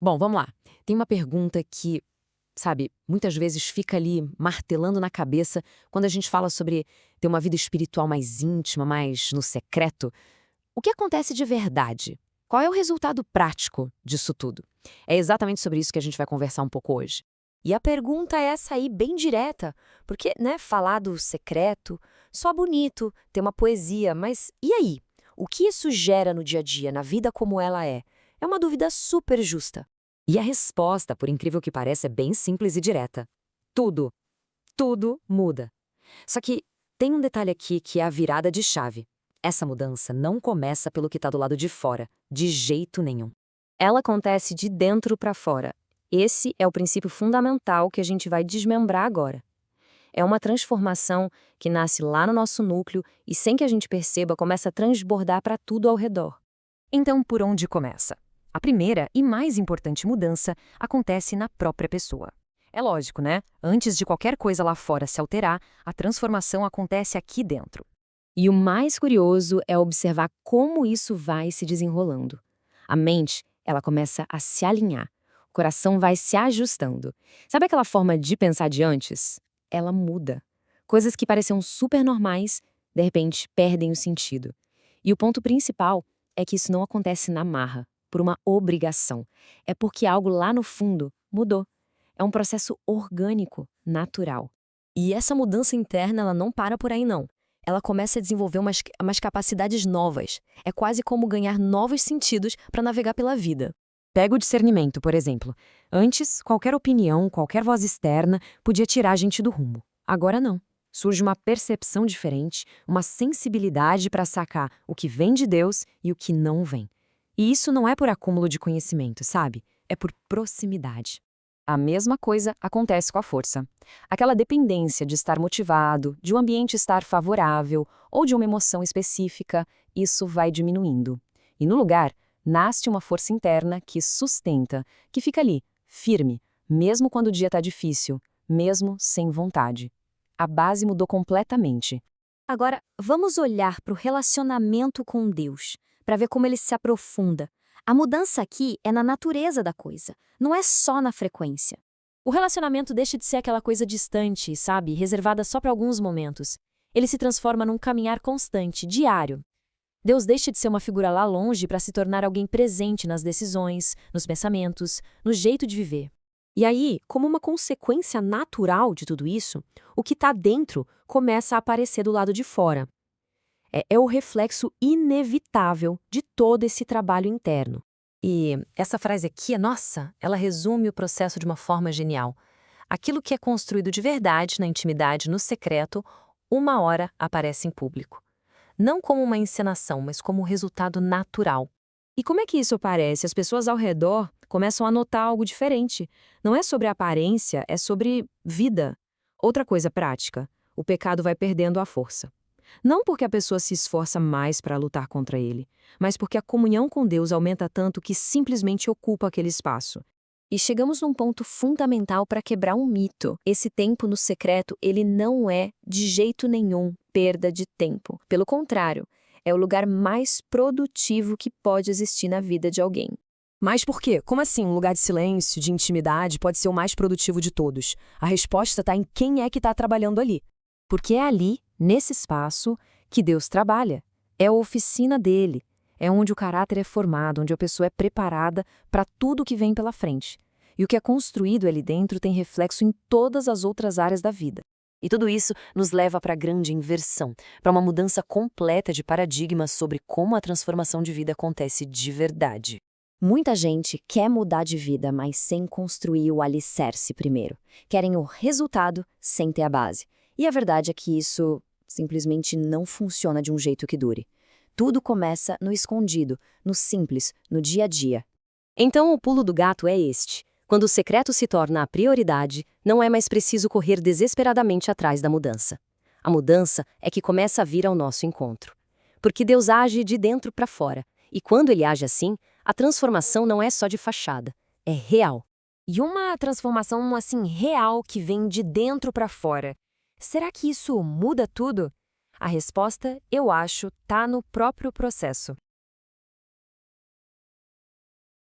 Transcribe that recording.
Bom, vamos lá. Tem uma pergunta que, sabe, muitas vezes fica ali martelando na cabeça quando a gente fala sobre ter uma vida espiritual mais íntima, mais no secreto. O que acontece de verdade? Qual é o resultado prático disso tudo? É exatamente sobre isso que a gente vai conversar um pouco hoje. E a pergunta é essa aí, bem direta, porque, né, falar do secreto, só bonito, ter uma poesia, mas e aí? O que isso gera no dia a dia, na vida como ela é? É uma dúvida super justa. E a resposta, por incrível que pareça, é bem simples e direta. Tudo, tudo muda. Só que tem um detalhe aqui que é a virada de chave. Essa mudança não começa pelo que está do lado de fora, de jeito nenhum. Ela acontece de dentro para fora. Esse é o princípio fundamental que a gente vai desmembrar agora. É uma transformação que nasce lá no nosso núcleo e, sem que a gente perceba, começa a transbordar para tudo ao redor. Então, por onde começa? A primeira e mais importante mudança acontece na própria pessoa. É lógico, né? Antes de qualquer coisa lá fora se alterar, a transformação acontece aqui dentro. E o mais curioso é observar como isso vai se desenrolando. A mente, ela começa a se alinhar. O coração vai se ajustando. Sabe aquela forma de pensar de antes? Ela muda. Coisas que pareciam super normais, de repente, perdem o sentido. E o ponto principal é que isso não acontece na marra, por uma obrigação. É porque algo lá no fundo mudou. É um processo orgânico, natural. E essa mudança interna, ela não para por aí, não. Ela começa a desenvolver umas capacidades novas. É quase como ganhar novos sentidos para navegar pela vida. Pega o discernimento, por exemplo. Antes, qualquer opinião, qualquer voz externa podia tirar a gente do rumo. Agora não. Surge uma percepção diferente, uma sensibilidade para sacar o que vem de Deus e o que não vem. E isso não é por acúmulo de conhecimento, sabe? É por proximidade. A mesma coisa acontece com a força. Aquela dependência de estar motivado, de um ambiente estar favorável ou de uma emoção específica, isso vai diminuindo. E no lugar, nasce uma força interna que sustenta, que fica ali, firme, mesmo quando o dia está difícil, mesmo sem vontade. A base mudou completamente. Agora, vamos olhar para o relacionamento com Deus, para ver como ele se aprofunda. A mudança aqui é na natureza da coisa, não é só na frequência. O relacionamento deixa de ser aquela coisa distante, sabe, reservada só para alguns momentos. Ele se transforma num caminhar constante, diário. Deus deixa de ser uma figura lá longe para se tornar alguém presente nas decisões, nos pensamentos, no jeito de viver. E aí, como uma consequência natural de tudo isso, o que está dentro começa a aparecer do lado de fora. É o reflexo inevitável de todo esse trabalho interno. E essa frase aqui, nossa, ela resume o processo de uma forma genial. Aquilo que é construído de verdade, na intimidade, no secreto, uma hora aparece em público. Não como uma encenação, mas como um resultado natural. E como é que isso aparece? As pessoas ao redor começam a notar algo diferente. Não é sobre aparência, é sobre vida. Outra coisa prática, o pecado vai perdendo a força. Não porque a pessoa se esforça mais para lutar contra ele, mas porque a comunhão com Deus aumenta tanto que simplesmente ocupa aquele espaço. E chegamos num ponto fundamental para quebrar um mito. Esse tempo no secreto, ele não é, de jeito nenhum, perda de tempo. Pelo contrário, é o lugar mais produtivo que pode existir na vida de alguém. Mas por quê? Como assim um lugar de silêncio, de intimidade, pode ser o mais produtivo de todos? A resposta está em quem é que está trabalhando ali. Porque é ali, nesse espaço, que Deus trabalha. É a oficina dele. É onde o caráter é formado, onde a pessoa é preparada para tudo que vem pela frente. E o que é construído ali dentro tem reflexo em todas as outras áreas da vida. E tudo isso nos leva para a grande inversão, para uma mudança completa de paradigma sobre como a transformação de vida acontece de verdade. Muita gente quer mudar de vida, mas sem construir o alicerce primeiro. Querem o resultado sem ter a base. E a verdade é que isso simplesmente não funciona de um jeito que dure. Tudo começa no escondido, no simples, no dia a dia. Então o pulo do gato é este. Quando o secreto se torna a prioridade, não é mais preciso correr desesperadamente atrás da mudança. A mudança é que começa a vir ao nosso encontro. Porque Deus age de dentro para fora. E quando ele age assim, a transformação não é só de fachada, é real. E uma transformação assim real que vem de dentro para fora. Será que isso muda tudo? A resposta, eu acho, tá no próprio processo.